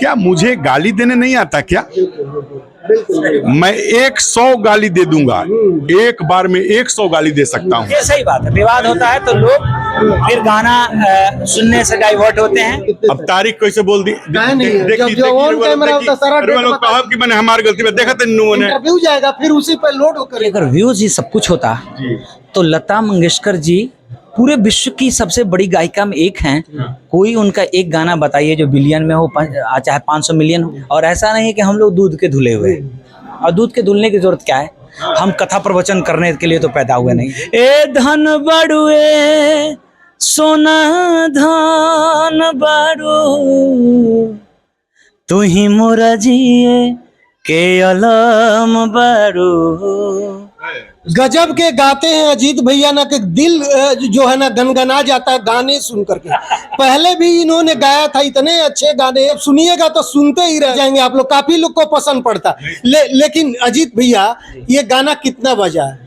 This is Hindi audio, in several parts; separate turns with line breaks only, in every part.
क्या मुझे गाली देने नहीं आता क्या? मैं 100 गाली दे दूंगा, एक बार में 100 गाली दे सकता हूँ।
ये सही बात है। विवाद होता है तो लोग फिर गाना सुनने से डाइवर्ट होते हैं।
अब तारीख कैसे बोल दी? मैंने हमारी गलती में देखा
इंटरव्यू जाएगा, फिर उसी पर लोड होकर
अगर व्यूज ही सब कुछ होता तो लता मंगेशकर जी पूरे विश्व की सबसे बड़ी गायिका में एक हैं। कोई उनका एक गाना बताइए जो बिलियन में हो, चाहे 500 मिलियन हो। और ऐसा नहीं है कि हम लोग दूध के धुले हुए हैं, और दूध के धुलने की जरूरत क्या है? हम कथा प्रवचन करने के लिए तो पैदा हुए नहीं। ए धन बड़ुए सोना धन बड़ू, तू ही मोरा जिए के अलम बड़ू।
गजब के गाते हैं अजीत भैया ना, कि दिल जो है ना गनगना जाता है गाने सुन करके। पहले भी इन्होंने गाया था इतने अच्छे गाने, अब सुनिएगा तो सुनते ही रह जाएंगे आप लोग। काफी लोग को पसंद पड़ता लेकिन अजीत भैया ये गाना कितना बजा है?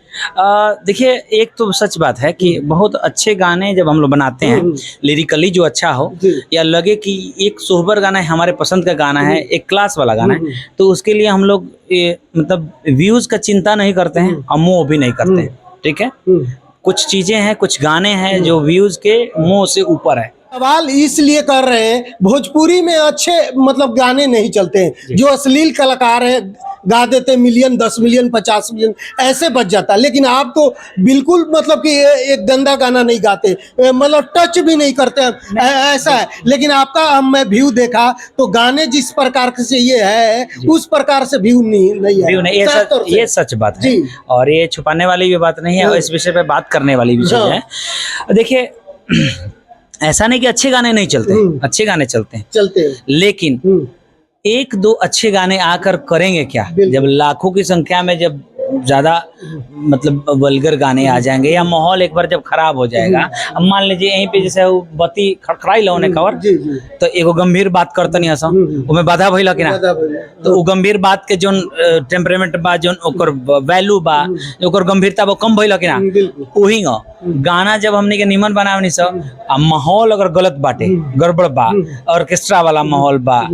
देखिए, एक तो सच बात है कि बहुत अच्छे गाने जब हम लोग बनाते हैं, लिरिकली जो अच्छा हो, या लगे कि एक सोहबर गाना है, हमारे पसंद का गाना है, एक क्लास वाला गाना है, तो उसके लिए हम लोग मतलब व्यूज का चिंता नहीं करते हैं और मोह भी नहीं करते हैं। ठीक है, कुछ चीजें हैं, कुछ गाने हैं जो व्यूज के मोह से ऊपर है।
सवाल इसलिए कर रहे हैं, भोजपुरी में अच्छे मतलब गाने नहीं चलते हैं। जो अश्लील कलाकार हैं गा देते मिलियन, 10 मिलियन, 50 मिलियन ऐसे बच जाता। लेकिन आप तो बिल्कुल मतलब कि एक गंदा गाना नहीं गाते, मतलब टच भी नहीं करते ऐसा है। लेकिन आपका मैं व्यू देखा तो गाने जिस प्रकार से ये है उस प्रकार से व्यू नहीं है।
ये सच बात है और ये छुपाने वाली भी बात नहीं है, और इस विषय पे बात करने वाली भी चीज है। देखिए, ऐसा नहीं कि अच्छे गाने नहीं चलते, अच्छे गाने चलते हैं, लेकिन एक दो अच्छे गाने आकर करेंगे क्या? जब लाखों की संख्या में जब ज्यादा मतलब वल्गर गाने आ जाएंगे, या माहौल एक बार जब खराब हो जाएगा। अब मान लीजिए यहीं पे जैसे वो बत्ती खड़खड़ाई लो ने कवर, तो एगो गंभीर बात करते नहीं ऐसा उसमें बाधा भइला कि ना, तो वो गंभीर बात के जोन टेम्परेमेंट बा, जोन ओकर वैल्यू बा, ओकर गंभीरता वो कम भइला कि ना, वही गाना जब हमने के निमन बनावनी सब, माहौल अगर गलत बाटे, गड़बड़ बा, ऑर्केस्ट्रा वाला माहौल बा,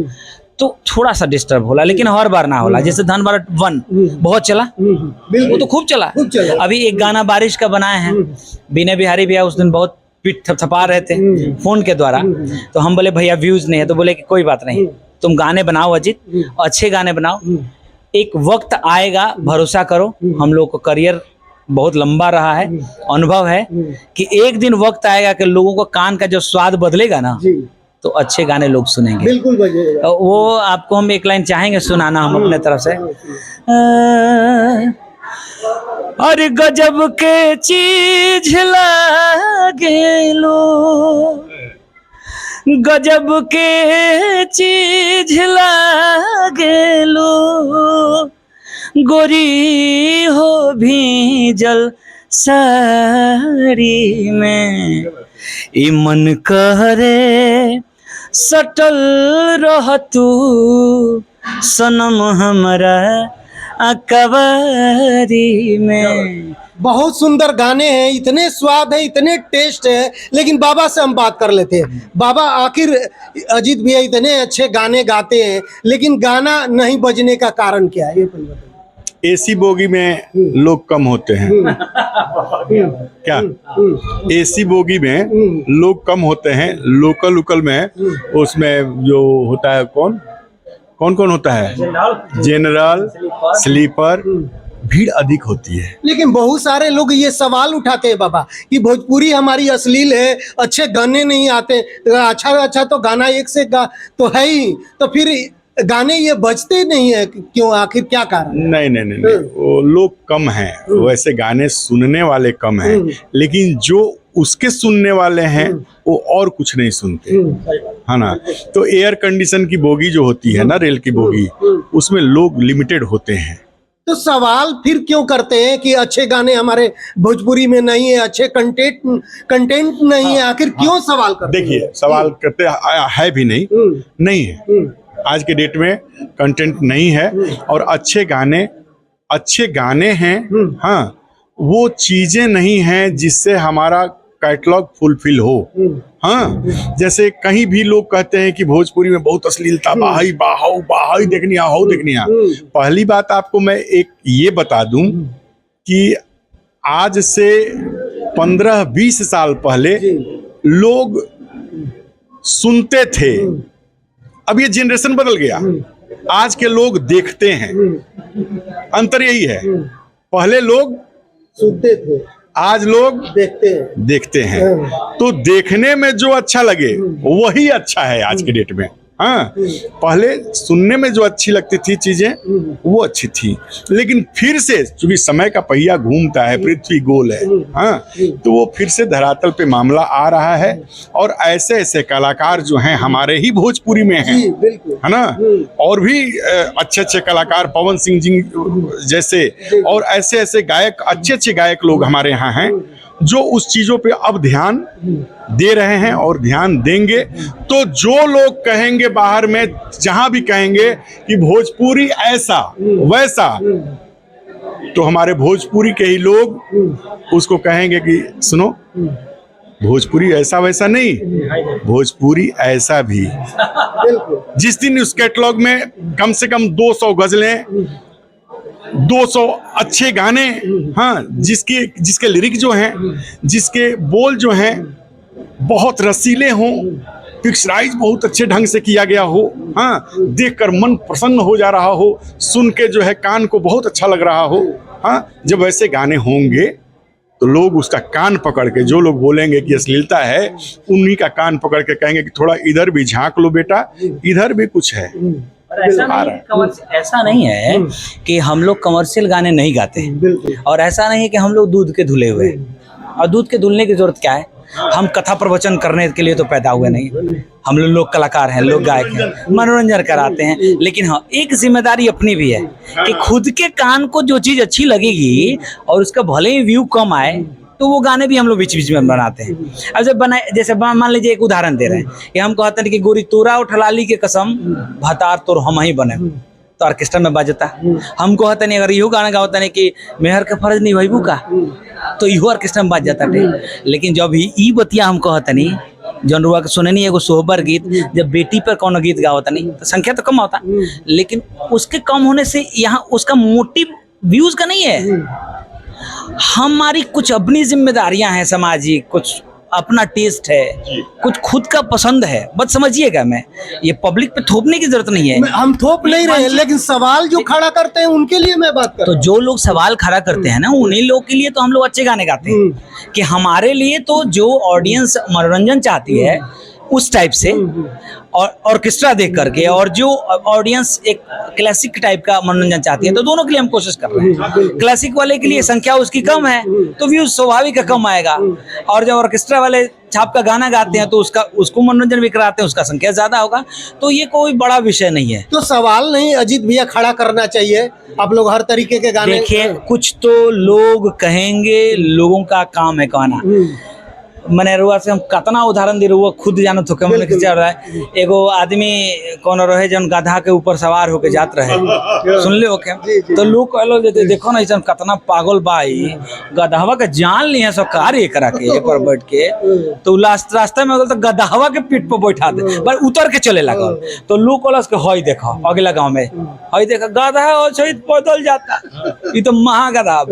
तो थोड़ा सा डिस्टर्ब होला, लेकिन हर बार ना होला। जैसे धन भारत 1 बहुत चला, वो तो खूब चला। अभी एक गाना बारिश का बनाए हैं, बीने बिहारी भैया उस दिन बहुत पीठ थपथपा रहे थे फोन के द्वारा, तो हम बोले भैया व्यूज नहीं है, तो बोले कि कोई बात नहीं, तुम गाने बनाओ अजीत, अच्छे गाने बनाओ, एक वक्त आएगा, भरोसा करो। हम लोग का करियर बहुत लंबा रहा है, अनुभव है कि एक दिन वक्त आएगा कि लोगों को कान का जो स्वाद बदलेगा ना, तो अच्छे गाने लोग सुनेंगे।
बिल्कुल बजेगा।
वो आपको हम एक लाइन चाहेंगे सुनाना हम अपने तरफ से। अरे गजब के चीज लागेलो, गजब के चीज लागेलो, गोरी हो भीजल साड़ी में, ई मन कहरे सटल रह तू सनम हमरा अकबारी में।
बहुत सुंदर गाने हैं, इतने स्वाद है, इतने टेस्ट है। लेकिन बाबा से हम बात कर लेते हैं। बाबा, आखिर अजीत भैया इतने अच्छे गाने गाते हैं, लेकिन गाना नहीं बजने का कारण क्या है?
एसी बोगी में लोग कम होते हैं क्या? एसी बोगी में लोग कम होते हैं। लोकल में उसमें जो होता है, कौन होता है, जनरल, स्लीपर, भीड़ अधिक होती है।
लेकिन बहुत सारे लोग ये सवाल उठाते हैं बाबा कि भोजपुरी हमारी अश्लील है, अच्छे गाने नहीं आते। अच्छा तो गाना एक से तो है ही, तो फिर गाने ये बजते नहीं है क्यों? आखिर क्या कारण?
नहीं, वो लोग कम हैं, वैसे गाने सुनने वाले कम हैं, लेकिन जो उसके सुनने वाले हैं वो और कुछ नहीं सुनते, है ना। तो एयर कंडीशन की बोगी जो होती है ना, रेल की बोगी, उसमें लोग लिमिटेड होते हैं।
तो सवाल फिर क्यों करते हैं कि अच्छे गाने हमारे भोजपुरी में नहीं है, अच्छे कंटेंट नहीं है? आखिर क्यों सवाल करते? देखिए,
सवाल करते है भी नहीं है। आज के डेट में कंटेंट नहीं है, और अच्छे गाने हैं, हाँ, वो चीजें नहीं हैं जिससे हमारा कैटलॉग फुलफिल हो। हाँ, जैसे कहीं भी लोग कहते हैं कि भोजपुरी में बहुत अश्लीलता, बाहई बाहाऊ बाहई देखनी हो देखनी। पहली बात आपको मैं एक ये बता दूं कि आज से 15-20 साल पहले लोग सुनते थे, अब ये जनरेशन बदल गया, आज के लोग देखते हैं। अंतर यही है, पहले लोग
सुनते थे,
आज लोग देखते हैं। तो देखने में जो अच्छा लगे वही अच्छा है आज के डेट में। हाँ, पहले सुनने में जो अच्छी लगती थी चीजें वो अच्छी थी, लेकिन फिर से चूंकि समय का पहिया घूमता है, पृथ्वी गोल है, हाँ, तो वो फिर से धरातल पे मामला आ रहा है। और ऐसे ऐसे कलाकार जो हैं हमारे ही भोजपुरी में हैं, है ना, और भी अच्छे अच्छे कलाकार, पवन सिंह जी जैसे, और ऐसे ऐसे गायक, अच्छे अच्छे गायक लोग हमारे यहाँ हैं जो उस चीजों पे अब ध्यान दे रहे हैं और ध्यान देंगे। तो जो लोग कहेंगे बाहर में, जहां भी कहेंगे कि भोजपुरी ऐसा वैसा, तो हमारे भोजपुरी के ही लोग उसको कहेंगे कि सुनो, भोजपुरी ऐसा वैसा नहीं, भोजपुरी ऐसा भी। जिस दिन उस कैटलॉग में कम से कम 200 गजलें, 200 अच्छे गाने, हाँ, जिसके लिरिक जो हैं, जिसके बोल जो हैं बहुत रसीले हों, पिक्चराइज बहुत अच्छे ढंग से किया गया हो, हाँ, देखकर मन प्रसन्न हो जा रहा हो, सुन के जो है कान को बहुत अच्छा लग रहा हो, हाँ, जब ऐसे गाने होंगे तो लोग उसका कान पकड़ के, जो लोग बोलेंगे कि अश्लीलता है, उन्हीं का कान पकड़ के कहेंगे कि थोड़ा इधर भी झांक लो बेटा, इधर भी कुछ है।
और ऐसा नहीं है कि हम लोग कमर्शियल गाने नहीं गाते हैं, और ऐसा नहीं है कि हम लोग दूध के धुले हुए हैं। और दूध के धुलने की जरूरत क्या है? हम कथा प्रवचन करने के लिए तो पैदा हुए नहीं, हम लोग कलाकार हैं, लोग गायक हैं, मनोरंजन कराते हैं। लेकिन हाँ, एक जिम्मेदारी अपनी भी है कि खुद के कान को जो चीज अच्छी लगेगी और उसका भले ही व्यू कम आए, तो वो गाने भी हम लोग बीच बीच में बनाते हैं। अब जब बनाए, जैसे मान लीजिए एक उदाहरण दे रहे हैं कि हम कहते हैं कि गोरी तोरा उठलाली के कसम भतार तोर हम ही बने, तो ऑर्केस्ट्रा में बाजता। हम कहते नहीं, अगर इहो गाना गाता नहीं कि मेहर के फर्ज नहीं भइबू का, तो इहो ऑर्केस्ट्रा में बाज जाता है। लेकिन जब ई बतिया हम कहते नहीं, जनरुआ के सुने नहीं एगो सोहबर गीत, जब बेटी पर कौन गीत गावता नहीं, तो संख्या तो कम होता, लेकिन उसके कम होने से यहाँ उसका मोटिव व्यूज का नहीं है। हमारी कुछ अपनी जिम्मेदारियां हैं सामाजिक, कुछ अपना टेस्ट है, कुछ खुद का पसंद है। बस समझिएगा, मैं ये पब्लिक पे थोपने की जरूरत नहीं है।
हम थोप नहीं रहे, लेकिन सवाल जो खड़ा करते हैं उनके लिए मैं बात कर रहा हूं।
तो जो लोग सवाल खड़ा करते हैं ना, उन्हीं लोग के लिए तो हम लोग अच्छे गाने गाते हैं। कि हमारे लिए तो जो ऑडियंस मनोरंजन चाहती है उस टाइप से, और ऑर्केस्ट्रा देख करके, और जो ऑडियंस एक क्लासिक टाइप का मनोरंजन चाहती है, तो दोनों के लिए हम कोशिश कर रहे हैं। क्लासिक वाले के लिए संख्या उसकी कम है तो व्यूज स्वाभाविक कम आएगा, और जब ऑर्केस्ट्रा वाले छाप का गाना गाते हैं तो उसको मनोरंजन भी कराते हैं, उसका संख्या ज्यादा होगा। तो ये कोई बड़ा विषय नहीं है।
तो सवाल नहीं अजीत भैया खड़ा करना चाहिए, आप लोग हर तरीके के गाने।
देखिए, कुछ तो लोग कहेंगे, लोगों का काम है कहना। मैंने रुआ से हम कतना उदाहरण दे रहे, खुद जानो तो क्या मैंने रहा है। एगो आदमी कौन रहे जन गधा के ऊपर सवार होके जात रहे, सुन ले हो क्या? तो लोग कहलो देखो ना, ऐसा कतना पागल बाई गधावा के जान लिए सब कार्य करा के पर बैठ के, तो लास्ट रास्ते में तो गधावा के पीठ पर बैठा दे, पर उतर के चले लगा। तो लोग कहलस के हई देखो अगला गाँव में, हई देखा गधा पैदल जाता, ये तो महागधा।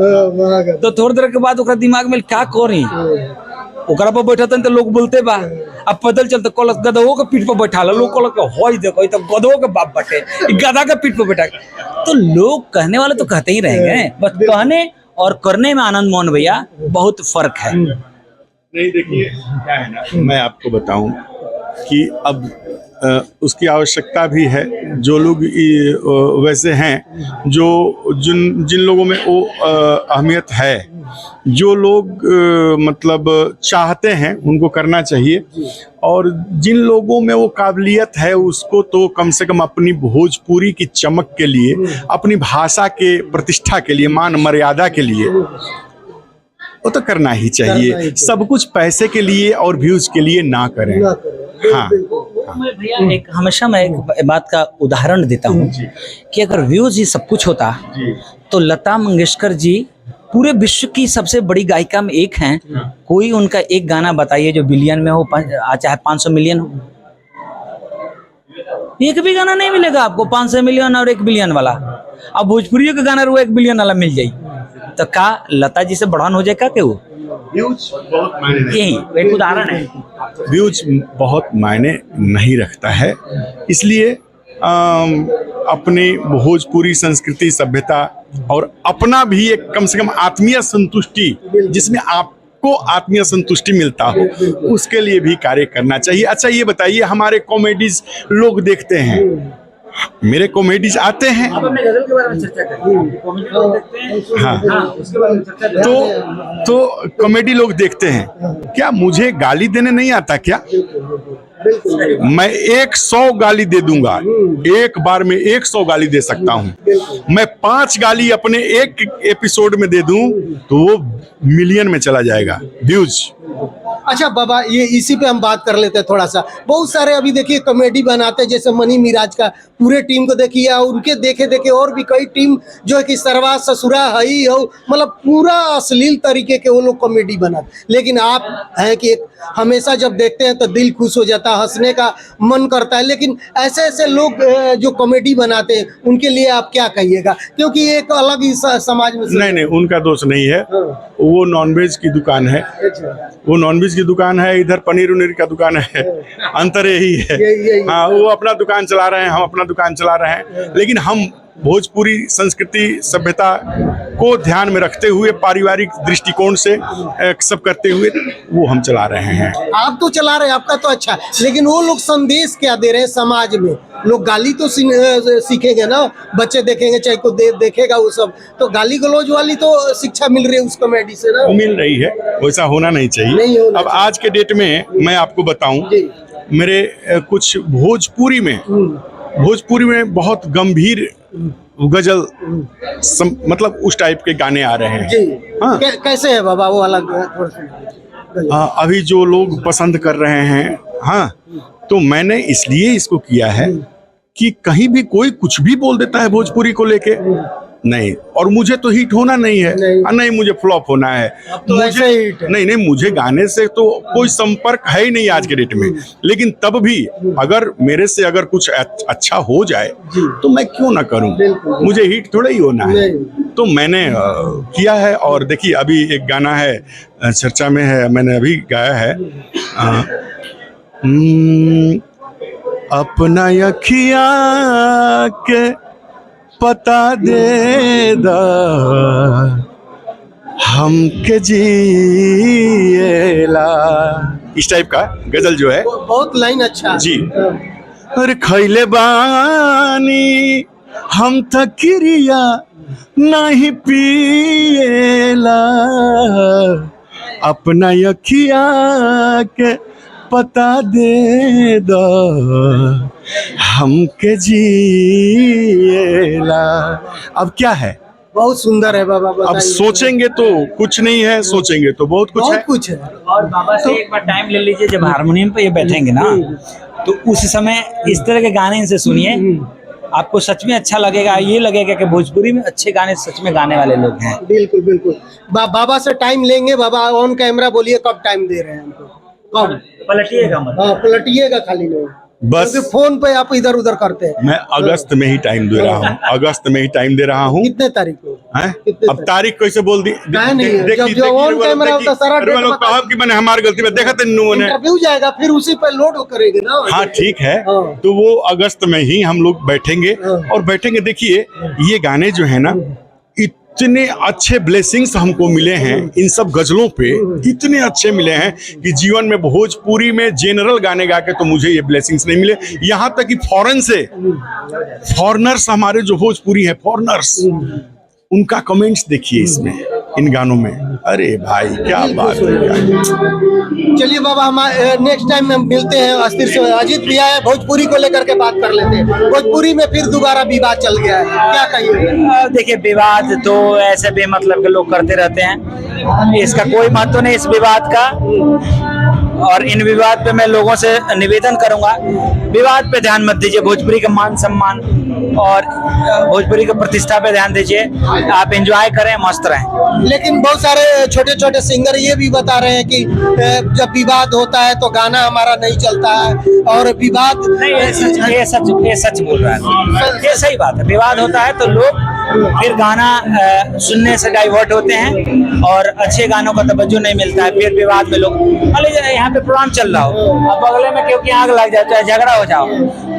तो थोड़ी देर के बाद ओकरा दिमाग में क्या करी, ओकरा पर बैठा तो लोग बोलते बा, अब पैदल चलते कलस गधो के पीठ पर बैठा लो, लोग कहल के हई देखो तो गधो के बाप बटे, गधा के पीठ पर बैठा। तो लोग कहने वाले तो कहते ही रहेंगे, बस कहने और करने में आनंद मोहन भैया बहुत फर्क है।
नहीं, देखिए क्या है ना, मैं आपको बताऊं कि अब उसकी आवश्यकता भी है। जो लोग वैसे हैं, जिन लोगों में वो अहमियत है, जो लोग मतलब चाहते हैं, उनको करना चाहिए। और जिन लोगों में वो काबिलियत है, उसको तो कम से कम अपनी भोजपुरी की चमक के लिए, अपनी भाषा के प्रतिष्ठा के लिए, मान मर्यादा के लिए वो तो करना ही चाहिए। सब कुछ पैसे के लिए और व्यूज के लिए ना करें। हाँ,
भैया एक हमेशा मैं एक बात का उदाहरण देता हूँ कि अगर व्यूज ही सब कुछ होता तो लता मंगेशकर जी पूरे विश्व की सबसे बड़ी गायिका में एक हैं, कोई उनका एक गाना बताइए जो बिलियन में हो, चाहे 500 मिलियन हो। एक भी गाना नहीं मिलेगा आपको 500 मिलियन और 1 बिलियन वाला। अब भोजपुरी का गाना वो 1 बिलियन वाला मिल जाए तो का लता जी से बढ़ान हो जाए का के वो
व्यूज बहुत मायने
यही एक उदाहरण है।
व्यूज बहुत मायने नहीं रखता है, इसलिए अपनी भोजपुरी संस्कृति सभ्यता और अपना भी एक कम से कम आत्मीय संतुष्टि, जिसमें आपको आत्मीय संतुष्टि मिलता हो, उसके लिए भी कार्य करना चाहिए। अच्छा ये बताइए, हमारे कॉमेडीज लोग देखते हैं, मेरे कॉमेडीज आते हैं,
गजल के बारे में चर्चा करें, कॉमेडी लोग देखते हैं।
हाँ
उसके बारे में चर्चा करें।
तो कॉमेडी लोग देखते हैं, क्या मुझे गाली देने नहीं आता क्या? मैं 100 गाली दे दूंगा, एक बार में 100 गाली दे सकता हूं। मैं 5 गाली अपने एक एपिसोड में दे दूं तो वो मिलियन में चला जाएगा व्यूज।
अच्छा बाबा, ये इसी पे हम बात कर लेते हैं थोड़ा सा। बहुत सारे अभी देखिए कॉमेडी बनाते हैं, जैसे मनी मिराज का पूरे टीम को देखिए, उनके देखे देखे और भी कई टीम जो है कि सरवा ससुरा हई हो, मतलब पूरा अश्लील तरीके के वो लोग कॉमेडी बनाते। लेकिन आप हैं कि हमेशा जब देखते हैं तो दिल खुश हो जाता है, हंसने का मन करता है। लेकिन ऐसे ऐसे लोग जो कॉमेडी बनाते हैं उनके लिए आप क्या कहिएगा? क्योंकि एक अलग ही समाज में
नहीं, उनका दोष नहीं है। वो नॉनवेज की दुकान है, वो नॉनवेज की दुकान है, इधर पनीर उनीर का दुकान है, अंतर यही है। हाँ, वो अपना दुकान चला रहे हैं, हम अपना दुकान चला रहे हैं, लेकिन हम भोजपुरी संस्कृति सभ्यता को ध्यान में रखते हुए, पारिवारिक दृष्टिकोण से सब करते हुए वो हम चला रहे हैं।
आप तो चला रहे हैं, आपका तो अच्छा, लेकिन वो लोग संदेश क्या दे रहे हैं समाज में? लोग गाली तो सीखेंगे ना, बच्चे देखेंगे, चाहे को देखेगा वो सब, तो गाली गलौज वाली तो शिक्षा मिल रही है उस कॉमेडी से ना?
मिल रही है, वैसा होना नहीं चाहिए। अब आज के डेट में मैं आपको बताऊं, मेरे कुछ भोजपुरी में बहुत गंभीर गजल मतलब उस टाइप के गाने आ रहे हैं। हाँ।
कैसे है बाबा वो अलग?
अभी जो लोग पसंद कर रहे हैं, हाँ, तो मैंने इसलिए इसको किया है कि कहीं भी कोई कुछ भी बोल देता है भोजपुरी को लेके, नहीं, और मुझे तो हिट होना नहीं है, नहीं मुझे फ्लॉप होना है।
तो ऐसे हिट है।
नहीं, मुझे गाने से तो कोई संपर्क है ही नहीं आज के डेट में, लेकिन तब भी अगर मेरे से अगर कुछ अच्छा हो जाए तो मैं क्यों ना करूं, मुझे हिट थोड़ा ही होना है। तो मैंने किया है, और देखिए अभी एक गाना है चर्चा में है, मैंने अभी गाया है, अपना अखिया के पता दे दा हमके जिएला, इस टाइप का गजल जो है,
बहुत लाइन अच्छा
जी। अरे खैले बानी हम तकिरिया नहीं पिएला, अपना अखिया के पता दे दो हमके जिएला। अब क्या है?
बहुत सुंदर है बाबा,
अब सोचेंगे तो कुछ नहीं है, सोचेंगे तो बहुत कुछ है।
और बाबा से एक बार टाइम ले लीजिए, जब हारमोनियम पे ये बैठेंगे ना, तो उस समय इस तरह के गाने इनसे सुनिए, आपको सच में अच्छा लगेगा। ये लगेगा कि भोजपुरी में अच्छे गाने सच में गाने वाले लोग हैं।
बिल्कुल बिल्कुल। बाबा से टाइम लेंगे। बाबा ऑन कैमरा बोलिए कब टाइम दे रहे हैं हमको? कब
पलटिएगा मत।
हाँ, पलटिएगा खाली नहीं,
बस
फोन पे आप इधर उधर करते हैं।
मैं अगस्त में ही टाइम दे रहा हूँ, अगस्त में ही टाइम दे रहा हूँ।
कितने तारीख को
है? अब तारीख कैसे बोल दी? मैंने हमारी गलती में देखा था,
इंटरव्यू जाएगा, फिर उसी पे लोड करेंगे ना।
हाँ ठीक है, तो वो अगस्त में ही हम लोग बैठेंगे और बैठेंगे। देखिए ये गाने जो है ना, इतने अच्छे ब्लेसिंग्स हमको मिले हैं इन सब गजलों पे, इतने अच्छे मिले हैं कि जीवन में भोजपुरी में जनरल गाने गा के तो मुझे ये ब्लेसिंग्स नहीं मिले। यहाँ तक कि फॉरेन से फॉरेनर्स, हमारे जो भोजपुरी है फॉरेनर्स, उनका कमेंट्स देखिए इसमें, इन गानों में। अरे भाई क्या बात है।
चलिए बाबा, हम नेक्स्ट टाइम में मिलते हैं। अस्थिर से अजीत भैया है, भोजपुरी को लेकर के बात कर लेते हैं। भोजपुरी में फिर दोबारा विवाद चल गया है, क्या कहिए?
देखिए विवाद तो ऐसे बेमतलब के लोग करते रहते हैं, इसका कोई महत्व नहीं इस विवाद का। और इन विवाद पे मैं लोगों से निवेदन करूंगा, विवाद पे ध्यान मत दीजिए, भोजपुरी का मान सम्मान और भोजपुरी की प्रतिष्ठा पे ध्यान दीजिए। आप एंजॉय करें, मस्त रहें।
लेकिन बहुत सारे छोटे छोटे सिंगर ये भी बता रहे हैं कि जब विवाद होता है तो गाना हमारा नहीं चलता है, और विवाद
नहीं, ये सच बोल रहा है, ये सही बात है। विवाद होता है तो लोग फिर गाना सुनने से डाइवर्ट होते हैं और अच्छे गानों का तवज्जो नहीं मिलता है। फिर विवाद में लोग, मान लीजिए यहाँ पे प्रोग्राम चल रहा हो, अब बगले में क्योंकि आग लग जाए, चाहे झगड़ा हो जाओ,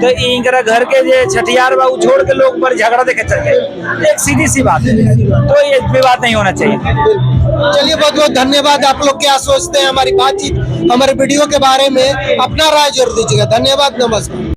तो इनका घर के जो छठियार बाबू छोड़ के लोग पर झगड़ा देखे चल गए, एक सीधी सी बात है। तो ये विवाद नहीं होना चाहिए।
चलिए, बहुत बहुत धन्यवाद। आप लोग क्या सोचते हैं हमारी बातचीत, हमारे वीडियो के बारे में अपना राय जरूर दीजिएगा। धन्यवाद, नमस्कार।